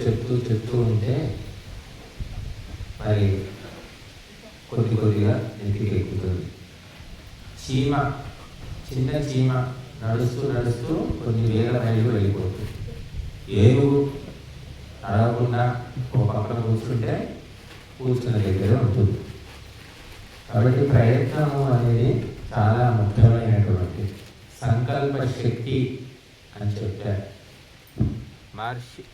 చెప్తూ ఉంటే మరి కొద్దిగా నెత్తికి ఎక్కుతుంది. చిన్న చీమ నడుస్తూ కొన్ని వేల మైళ్ళు వెళ్ళిపోతుంది. ఏనుగు నడవకుండా ఒక పక్కన కూర్చున్న దగ్గర ఉంటుంది. కాబట్టి ప్రయత్నము అనేది చాలా ముఖ్యమైనటువంటి సంకల్ప శక్తి అని చెప్పారు మహర్షి.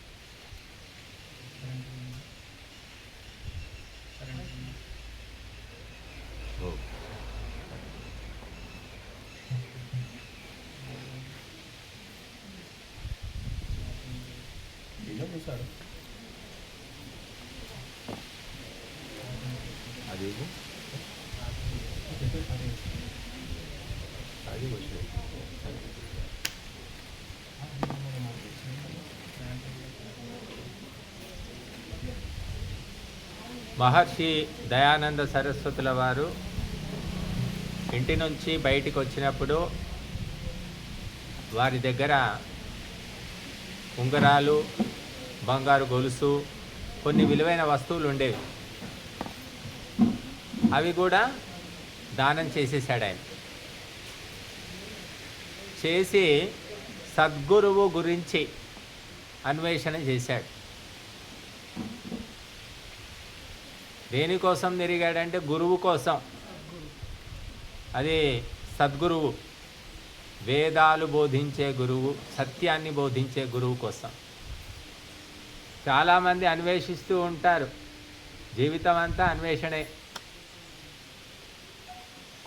మహర్షి దయానంద సరస్వతుల వారు ఇంటి నుంచి బయటికి వచ్చినప్పుడు వారి దగ్గర ఉంగరాలు, బంగారు గొలుసు, కొన్ని విలువైన వస్తువులు ఉండేవి. అవి కూడా దానం చేసేసాడు ఆయన. చేసి సద్గురువు గురించి అన్వేషణ చేశాడు. దేనికోసం తిరిగాడంటే గురువు కోసం. అది సద్గురువు, వేదాలు బోధించే గురువు, సత్యాన్ని బోధించే గురువు కోసం. చాలామంది అన్వేషిస్తూ ఉంటారు, జీవితం అంతా అన్వేషణే.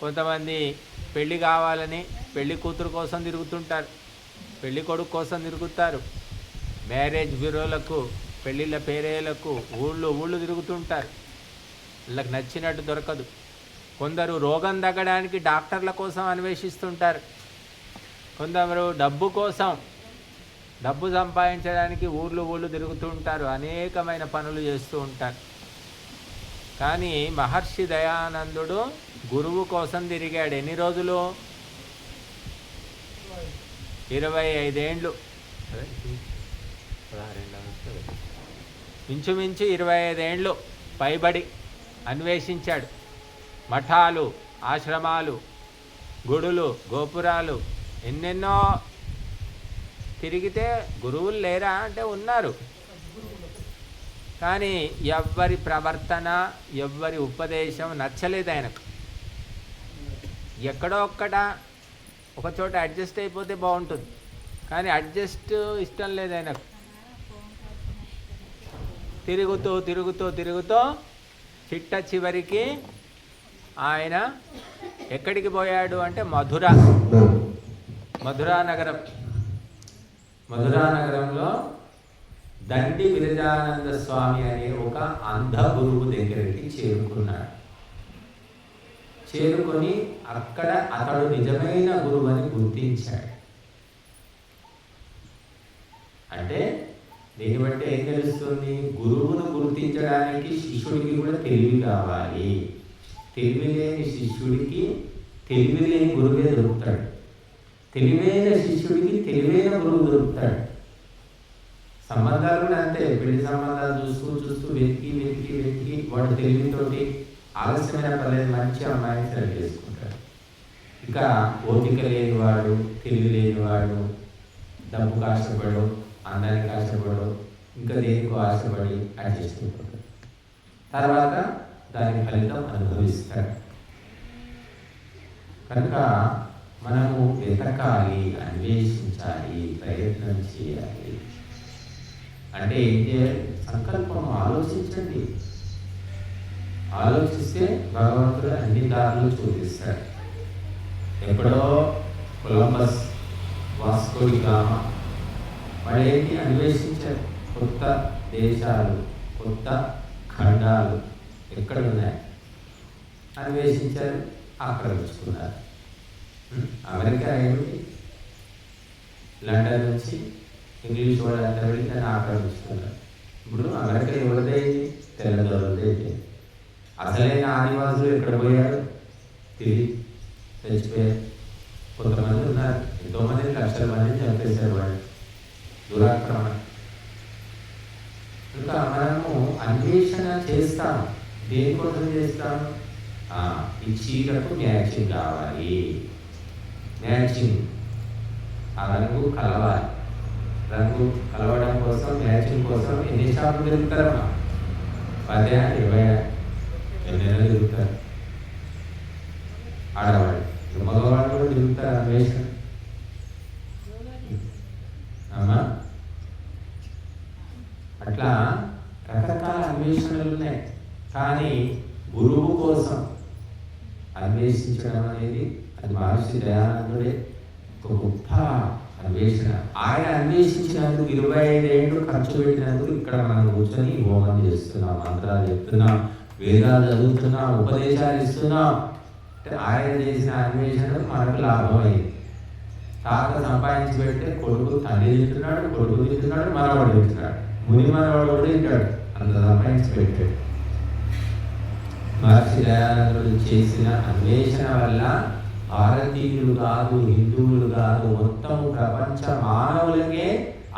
కొంతమంది పెళ్ళి కావాలని పెళ్ళి కూతురు కోసం తిరుగుతుంటారు, పెళ్ళి కొడుకు కోసం తిరుగుతారు, మ్యారేజ్ బ్యూరోలకు, పెళ్ళిళ్ళ పేరేలకు ఊళ్ళు తిరుగుతుంటారు. వీళ్ళకి నచ్చినట్టు దొరకదు. కొందరు రోగం తగ్గడానికి డాక్టర్ల కోసం అన్వేషిస్తుంటారు. కొందరు డబ్బు కోసం, డబ్బు సంపాదించడానికి ఊళ్ళు తిరుగుతూ ఉంటారు, అనేకమైన పనులు చేస్తూ ఉంటారు. కానీ మహర్షి దయానందుడు గురువు కోసం తిరిగాడు. ఎన్ని రోజులు? 25 ఏండ్లు. ఇంచుమించు 25 ఏండ్లు పైబడి అన్వేషించాడు. మఠాలు, ఆశ్రమాలు, గుడులు, గోపురాలు ఎన్నెన్నో తిరిగితే గురువులు లేరా అంటే ఉన్నారు. కానీ ఎవ్వరి ప్రవర్తన, ఎవ్వరి ఉపదేశం నచ్చలేదు ఆయనకు. ఎక్కడో ఒక చోట అడ్జస్ట్ అయిపోతే బాగుంటుంది, కానీ అడ్జస్ట్ ఇష్టం లేదు ఆయనకు. తిరుగుతూ చిట్ట చివరికి ఆయన ఎక్కడికి పోయాడు అంటే మధురా నగరంలో దండి విరజానంద స్వామి అనే ఒక అంధ గురువు దగ్గరికి చేరుకున్నాడు. చేరుకొని అక్కడ అతడు నిజమైన గురువు అని గుర్తించాడు. అంటే దీన్ని బట్టి ఏం తెలుస్తుంది? గురువును గుర్తించడానికి శిష్యుడికి కూడా తెలివి కావాలి. తెలివి లేని శిష్యుడికి తెలివి లేని గురువే దొరుకుతాడు. తెలివైన శిష్యుడికి తెలివైన గురువు దొరుకుతాడు. సంబంధాలు కూడా అంతే. పెళ్లి సంబంధాలు చూస్తూ వెతికి వాడు తెలివితోటి ఆలస్యమైన పర్లేదు మంచి అమ్మాయిని సెలెక్ట్ చేసుకుంటాడు. ఇక ఓపిక లేనివాడు, తెలివి లేనివాడు, డబ్బుకు ఆశపడు, అందానికి ఆశపడు, ఇంకా దేనికో ఆశపడి అడ్జస్ట్ అయిపోతాడు. తర్వాత దాని ఫలితం అనుభవిస్తాడు. కనుక మనము వెతకాలి, అన్వేషించాలి, ప్రయత్నం చేయాలి. అంటే ఏం చేయాలి? సంకల్పం ఆలోచించండి. ఆలోచిస్తే భగవంతుడు అన్ని దారులు చూపిస్తాడు. ఎప్పుడో కొలంబస్, వాస్కో డి గామా వాళ్ళేంటి అన్వేషించారు. కొత్త దేశాలు, కొత్త ఖండాలు ఎక్కడున్నాయి అన్వేషించారు, ఆక్రమించుకున్నారు. అమెరికా ఏమిటి? లండన్ నుంచి ఇంగ్లీష్ వాళ్ళంతా వెళ్ళి దాన్ని ఆక్రమించుకున్నారు. ఇప్పుడు అమెరికా ఎవరిదైంది? తెల్లదొరలదైంది. అసలైన ఆదివాసులు ఎక్కడ పోయారు? తిరిగి చచ్చిపోయారు. కొంతమంది ఉన్నారు, ఎంతోమంది, లక్షల మందిని చంపేశారు వాళ్ళు. దురాక్రమణ. ఇంకా మనము అన్వేషణ చేస్తాం. దేనికోసం చేస్తాం? ఈ చీరకు మ్యాచింగ్ కావాలి, మ్యాచింగ్, ఆ రంగు కలవాలి. రంగు కలవడం కోసం, మ్యాచింగ్ కోసం ఎన్ని షాపులు తిరుగుతారమ్మా? 10, 20, ఎన్నైనా తిరుగుతారు ఆడవాళ్ళు. మగవాళ్ళు కూడా తిరుగుతారు అన్వేషణ అమ్మా. అట్లా రకరకాల అన్వేషణలు ఉన్నాయి. కానీ గురువు కోసం అన్వేషించడం అనేది అది మహర్షి దయానందుడే ఒక గొప్ప అన్వేషణ. ఆయన అన్వేషించినందుకు 25 ఏళ్ళు ఖర్చు పెట్టినందుకు ఇక్కడ మనం కూర్చొని హోమం చేస్తున్నాం, మంత్రాలు చెప్తున్నాం, వేదాలు చదువుతున్నాం, ఉపదేశాలు ఇస్తున్నాం. ఆయన చేసిన అన్వేషణ మనకు లాభమైంది. తాత సంపాదించి పెడితే కొడుకు తండ్రి తింటున్నాడు, కొడుకు తింటున్నాడు, మనవాడు తింటున్నాడు, ముని మనవాడు కూడా తింటాడు, అంత సంపాదించి పెట్టాడు. మహర్షి దయానందుడు చేసిన అన్వేషణ వల్ల భారతీయులు కాదు, హిందువులు కాదు, మొత్తం ప్రపంచ మానవులకే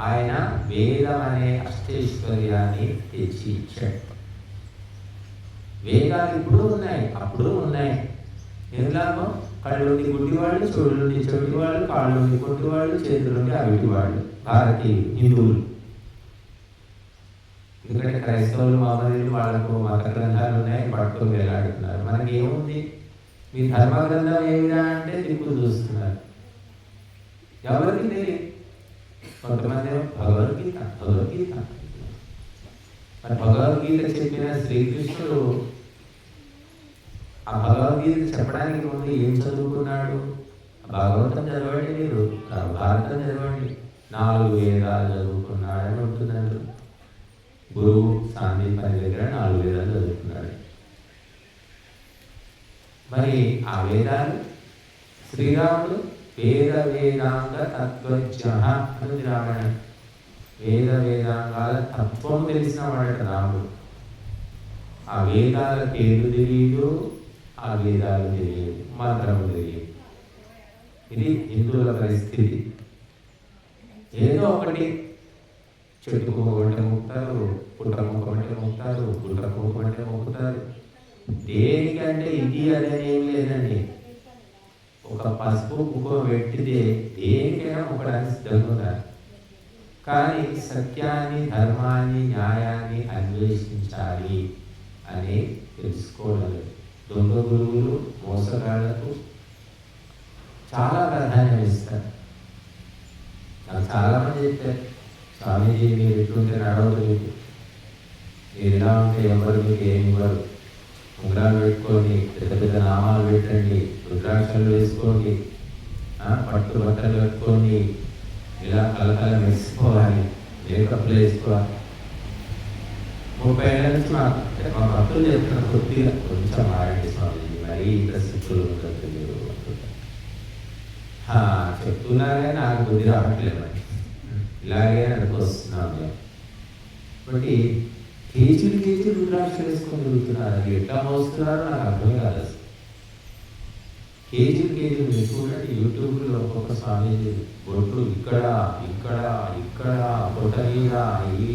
ఆయన వేదం అనే అష్టైశ్వర్యాన్ని తెచ్చి ఇచ్చాడు. వేదాలు ఇప్పుడు ఉన్నాయి, అప్పుడు ఉన్నాయి. ఎలాగో కళ్ళుండి గుడ్డివాళ్ళు, చెవులుండి చెవిటివాళ్ళు, కాళ్ళుండి కొట్టివాళ్ళు, చేతులుండి అవిటివాళ్ళు భారతీయులు, హిందువులు. ఎందుకంటే క్రైస్తవులు, మామూలు వాళ్ళకు మత గ్రంథాలు ఉన్నాయి, పట్టుకొని వేలాడుతున్నారు. మనకి ఏముంది? మీ ధర్మ గ్రంథం ఏమిరా అంటే దిక్కు చూస్తున్నారు. ఎవరికి తెలియదు. కొంతమంది భగవద్గీత భగవద్గీత మరి భగవద్గీత చెప్పిన శ్రీకృష్ణుడు ఆ భగవద్గీత చెప్పడానికి ముందు ఏం చదువుకున్నాడు? భాగవతం చదవండి, మీరు భారతం చదవండి, 4 వేదాలు చదువుకున్నాడని ఉంటుందండి. గురువు సాందీపని దగ్గర 4 వేదాలు చదువుకున్నాడు. మరి ఆ వేదాలు శ్రీరాముడు వేద వేదాంగ తత్వజ్ఞ అని రామాయణం. వేద వేదాంగాల తత్వం తెలిసిన వాడట రాముడు. ఆ వేదాల పేరు తెలియదు, ఆ వేదాలు తెలియదు, మంత్రము తెలియదు. ఇది హిందువుల పరిస్థితి. ఏదో ఒకటి చెట్టుకు ఒకటి మొక్కుతారు, పుట్టకు ఒకటి మొక్కుతారు, గుట్టకు ఒకటి మొక్కుతారు. దేనికంటే ఇది అదేం లేదండి. ఒక పసుపు కుంకుమ పెట్టితే దేనికైనా ఒకడానికి సిద్ధంగా ఉన్నారు. కానీ సత్యాన్ని, ధర్మాన్ని, న్యాయాన్ని అన్వేషించాలి అని తెలుసుకోవడం. దొంగ గురువులు మోసగాళ్లకు చాలా ప్రాధాన్యం ఇస్తారు. నాకు చాలామంది చెప్పారు, స్వామీజీ మీరు ఎట్లుంటే నడవదు, మీరు ఎలా ఉంటే ఎవరు మీకు ఏమి ఇవ్వరు, ఉంగరాలు పెట్టుకోండి, పెద్ద పెద్ద నామాలు పెట్టండి, రుద్రాక్షలు వేసుకోండి, పట్టు బట్టలు కట్టుకోండి, ఇలా కలకల మెచ్చిపోవాలి, మేకప్లు వేసుకోవాలి. 30 ఏళ్ళ నుంచి మా భక్తులు చెప్తున్న కొద్దిగా కొంచెం మారండి స్వామీజీ, మరీ ఇంత శక్తులు ఉంటుంది మీరు చెప్తున్నారే, నాకు బుద్ధి రావట్లేదండి, ఇలాగే అనుకొస్తున్నాం మేము. కాబట్టి కేజీలు రుద్రాక్షలు వేసుకొని తిరుగుతున్నారు. అది ఎట్లా మోస్తున్నారో నాకు అర్థమే కాదు అసలు. కేజీలు మీరు చూడండి యూట్యూబ్లో ఒక్కొక్క స్వామీజీ బొట్లు ఇక్కడ ఇక్కడ ఇక్కడ బొట్ట మీద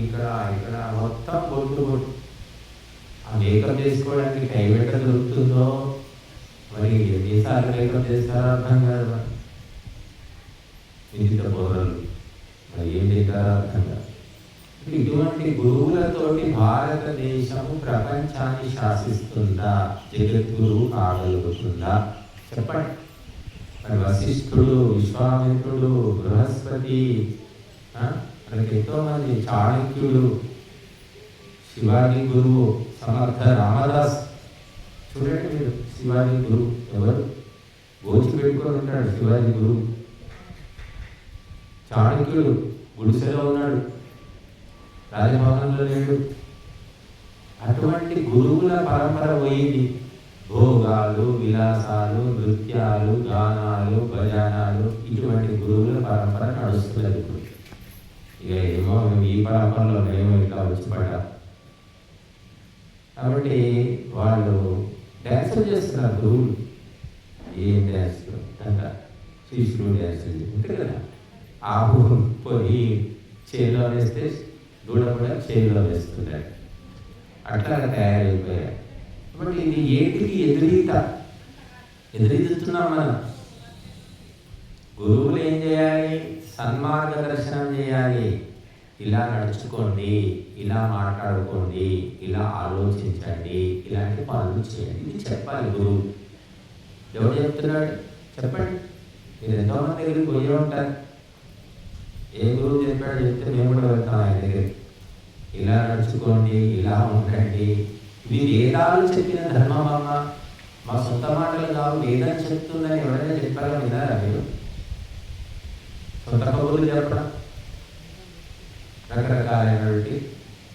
ఇక్కడ ఇక్కడ మొత్తం బొట్లు. ఆ మేకప్ చేసుకోవడానికి టైం ఎక్కడ దొరుకుతుందో, మరి ఎన్నిసార్లు మేకప్ చేస్తారో అర్థం కాదు. మరి ఇంత బోరలు మరి ఏం చేస్తారో అర్థం కాదు. ఇటువంటి గురువులతోటి భారతదేశము ప్రపంచాన్ని శాసిస్తుందా? జగద్గురువు కాగలుగుతుందా? చెప్పండి. మరి వశిష్ఠుడు, విశ్వామిత్రుడు, బృహస్పతి, మనకి ఎంతో మంది, చాణక్యుడు, శివాజీ గురువు, సమర్థ రామదాస్. చూడండి మీరు, శివాజీ గురువు ఎవరు? గోచి పెట్టుకొని ఉంటాడు శివాజీ గురువు. చాణక్యుడు గుడిసెలో ఉన్నాడు, రాజభవనంలో లేడు. అటువంటి గురువుల పరంపర పోయింది. భోగాలు, విలాసాలు, నృత్యాలు, గానాలు, భజనాలు, ఇటువంటి గురువుల పరంపర నడుస్తున్నది ఇప్పుడు. ఇక ఏమో మేము ఈ పరంపరలో మేము ఇట్లా వచ్చి పడ్డాం. కాబట్టి వాళ్ళు డ్యాన్సులు చేస్తున్నారు గురువులు. ఏం డ్యాన్సులు అంట, శిష్యుడు డ్యాన్సులు ఉంటాయి కదా. ఆవు పోయి చేలో వేస్తే దూడ కూడా చేతిలో వేస్తున్నాడు. అట్లా తయారైపోయాడు. కాబట్టి ఇది ఏటికి ఎదురీతున్నాం మనం. గురువులు ఏం చేయాలి? సన్మార్గదర్శనం చేయాలి. ఇలా నడుచుకోండి, ఇలా మాట్లాడుకోండి, ఇలా ఆలోచించండి, ఇలాంటి పనులు చేయండి. ఇది చెప్పాలి గురువు. ఎవరు చెప్తున్నాడు? చెప్పండి. మీరు ఎంతోమంది దగ్గరికి పోయి ఉంటారు. ఏ గురువు చెప్పాడు చెప్తే మేము కూడా వెళ్తాం ఆయన దగ్గరికి. ఇలా నడుచుకోండి, ఇలా ఉండండి. ఇది వేదాలు చెప్పిన ధర్మమమ్మ, మా సొంత మాటలు కావు. వేదం చెప్తుందని ఎవరైనా చెప్పారా? విన్నారా మీరు? సొంత కబుర్లు చెప్పడం, రకరకాలైనటువంటి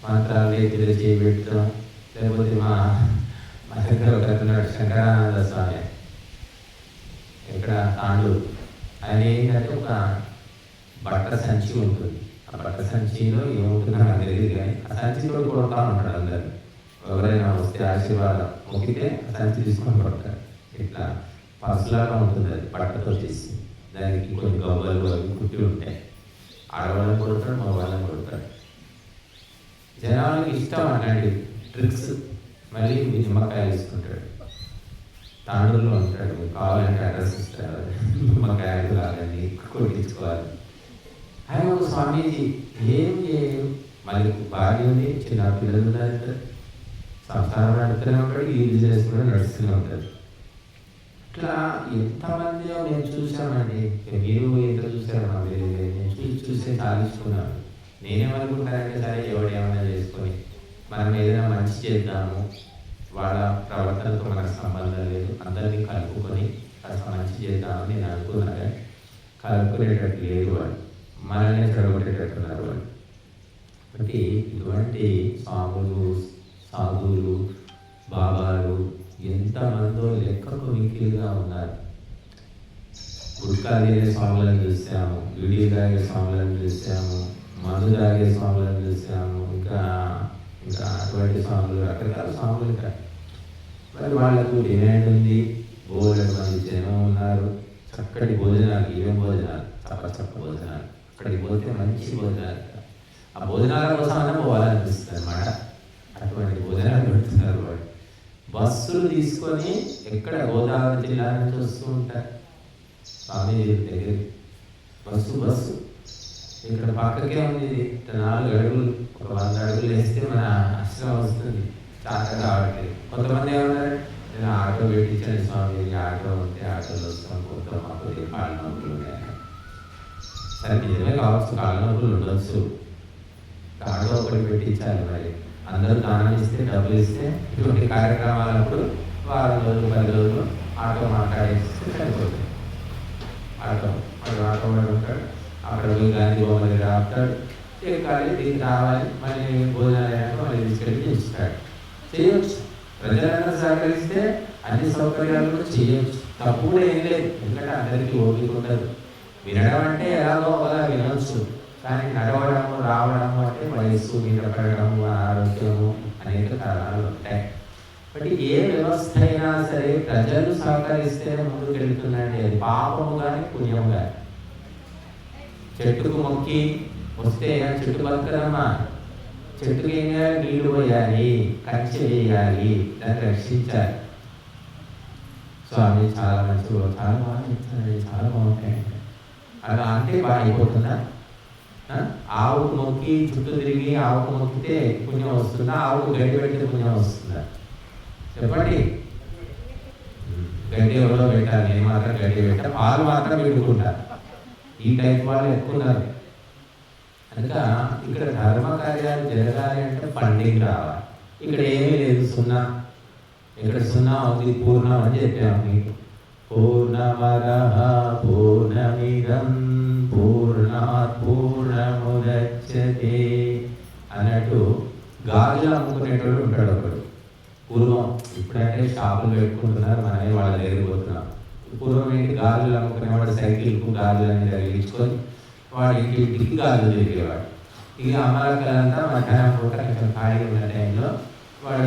మంత్రాలు ఎత్తులు చేయబెట్టడం. లేకపోతే మా దగ్గర ఒక శంకరానంద స్వామి, ఇక్కడ తాండూరు, ఆయన ఏంటంటే ఒక బట్ట సంచి ఉంటుంది. ఆ బట్ట సంచిలో ఏముంటుందో నాకు తెలియదు, కానీ ఆ సంచితో కొడతా ఉంటాడు అందరు. ఎవరైనా వస్తే ఆశీర్వాదం మొక్కితే ఆ సంచి తీసుకొని కొడతారు. ఇట్లా పర్సులాగా ఉంటుంది, అది బట్టతో చేసి. దానికి కొన్ని గవ్వలు అవి కుట్టి ఉంటాయి. ఆడవాళ్ళని కొడతాడు, మగవాళ్ళని కొడతాడు. జనాలకి ఇష్టం అట్లాంటి ట్రిక్స్. మళ్ళీ నిమ్మకాయలు ఇస్తుంటాడు. తాండూరులో ఉంటాడు, కావాలంటే అడ్రస్ ఇస్తారు. నిమ్మకాయలు లాగండి, కొట్టించుకోవాలి. ఆయన ఒక స్వామీజీ ఏం చేయరు. మళ్ళీ భార్య ఉంది, చిన్న పిల్లలు ఉన్నారు, సంసారం నడుస్తూనే ఉంటాడు, ఈ బిజినెస్ కూడా నడుస్తూనే ఉంటాడు. ఇట్లా ఎంతమంది మేము చూసామండి. మీరు ఎంత చూసారో నేను చూసే సాధించుకున్నాను. నేనేమనుకుంటానంటే, సరే ఎవడు ఏమైనా చేసుకొని మనం ఏదైనా మంచి చేద్దాము, వాళ్ళ ప్రవర్తనతో మనకు సంబంధం లేదు, అందరినీ కలుపుకొని కాస్త మంచి చేద్దామని నేను అనుకున్నా. కానీ కలుపుకునేటట్టు లేదు వాళ్ళు, మనల్ని చెడగొట్టేటట్టున్నారు వాళ్ళు. కాబట్టి ఇటువంటి స్వాములు, సాధువులు, బాబాలు ఎంతమందో లెక్కకు మిక్కిలిగా ఉన్నారు. గుట్కా తినే స్వాములను చూసాము, విడి తాగే స్వాములను చూసాము, మందు తాగే స్వాములను చూసాము, ఇంకా అటువంటి స్వాములు, రకరకాల స్వాములు. ఇంకా మరి వాళ్ళకు డిమాండ్ ఉంది. బోలెడు మంది జనం ఉన్నారు. చక్కటి భోజనాలు, ఏం భోజనాలు, చప్ప భోజనాలు. అక్కడికి పోతే మంచి భోజనాలు. ఆ భోజనాల కోసం అన్న పోవాలనిపిస్తుంది అన్నమాట. అటువంటి భోజనాలు పెడుతున్నారు వాళ్ళు. బస్సులు తీసుకొని ఎక్కడ గోదావరి జిల్లా నుంచి వస్తూ ఉంటారు స్వామి దగ్గర. బస్సు ఇక్కడ పక్కకే ఉంది. 4 అడుగులు, ఒక 100 అడుగులు వేస్తే మన ఆశ్రమం వస్తుంది. చాలా రావట్లేదు. కొంతమంది ఏమన్నారు, నేను ఆటో పెట్టించాను స్వామి, ఆటో ఉంటే ఆటోలో వస్తాం, పోతాం, మాకు కాళ్ళ నొప్పులు ఉన్నాయి. సరే నిజమే కావచ్చు, కాళ్ళ నొప్పులు ఉండొచ్చు. ఆటో ఒకటి పెట్టించాలి. మరి అందరూ దానం ఇస్తే, డబ్బులు ఇస్తే, ఇటువంటి కార్యక్రమాలప్పుడు వారం రోజులు 10 రోజులు ఆటో మాట్లాడేస్తే సరిపోతుంది. ఆటో వాడు ఉంటాడు, అక్కడ పోయి గాంధీ బొమ్మ దగ్గర ఆపుతాడు, ఎక్కాలి, దీనికి రావాలి, మళ్ళీ భోజనాలు అయ్యాక మళ్ళీ తీసుకెళ్ళి ఇస్తాడు. చేయవచ్చు. ప్రజలందరూ సహకరిస్తే అన్ని సౌకర్యాలు కూడా చేయవచ్చు. తప్పు కూడా ఏం లేదు. ఎందుకంటే అందరికీ ఓపిక ఉండదు. వినడం అంటే ఎలాగో అలా వినవచ్చు. కానీ నడవడము, రావడము అంటే వయస్సు మీద పడడము, ఆరోగ్యము, అనేక కారణాలు ఉంటాయి. బట్ ఏ వ్యవస్థ అయినా సరే ప్రజలు సహకరిస్తే ముందుకు వెళ్తుందండి. అది పాపము కానీ పుణ్యము కానీ. చెట్టుకు మొక్కి వస్తే చెట్టు బతకదమ్మా. చెట్టుకి ఏం చేయాలి? నీళ్లు పోయాలి, కంచె వేయాలి, దాన్ని రక్షించాలి. స్వామి చాలా మంచిగా, చాలా బాగా చెప్తున్నాడు, చాలా బాగుంటాయండి. అలా అంటే బాగా అయిపోతుందా? ఆవుకు మొక్కి చుట్టూ తిరిగి ఆవుకు మొక్కితే పుణ్యం వస్తుందా? ఆవుకు గడ్డి పెడితే పుణ్యం వస్తుందా? చెప్పండి. గడ్డి ఎవరో పెట్టాలి, నేను మాత్రం గడ్డి పెట్టా, పాలు మాత్రం పెట్టుకుంటా. ఈ టైప్ వాళ్ళు ఎక్కువ ఉన్నారు. కనుక ఇక్కడ ధర్మ కార్యాలు జరగాలి అంటే ఫండింగ్ రావాలి. ఇక్కడ ఏమీ లేదు, సున్నా. ఇక్కడ సున్నా ఉంది, పూర్ణం అని చెప్పాము మీకు. పూర్ణమదః పూర్ణమిదం పూర్ణాత్ పూర్ణముదచ్యతే అన్నట్టు గాజులు అమ్ముకునేటోడు ఉంటాడు ఒకడు. పూర్వం, ఇప్పుడంటే షాపులు పెట్టుకుంటున్నారు, మనమే వాళ్ళ దగ్గరికి పోతున్నాం. పూర్వం ఏంటి, గాజులు అమ్ముకునేవాడు సైకిల్కు గాజులు అనేది తగిలించుకొని వాడు ఇంటికి గాజులు తిరిగేవాడు. ఇక అమరకలంతా మధ్యాహ్నం పూట కొంచెం ఖాళీ ఉన్న టైంలో వాడు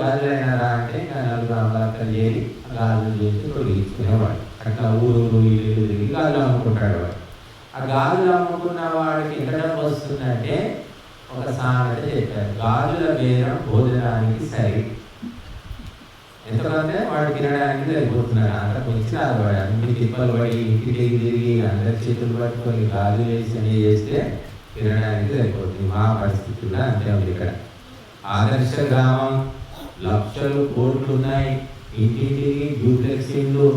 గాజులు అయినారా అంటే 4 అమరకలు చేరి గాజులు చేసి తొలగించుకునేవాడు. అట్లా ఊరు ఇల్లు తిరిగి గాజులు అమ్ముకుంటాడు వాడు. ఆ గాజులు అమ్ముకున్న వాడికి ఎంత డబ్బు వస్తుందంటే ఒక సామెత చెప్పారు, గాజుల బేరం భోజనానికి సరి. ఎందుకంటే వాడు తినడానికి సరిపోతున్నాడు. అంతకు వచ్చినారు వాడు అన్ని తిప్పలు పడి ఇంటికి తిరిగి అందరి చేతులు పట్టుకొని గాజు వేసి అని చేస్తే తినడానికి సరిపోతుంది. మా పరిస్థితి కూడా అంతే ఉంది. ఇక్కడ ఆదర్శ గ్రామం, లక్షలు కోట్లు ఉన్నాయి, ఇంటింటికి డూప్లెక్స్ ఇల్లు.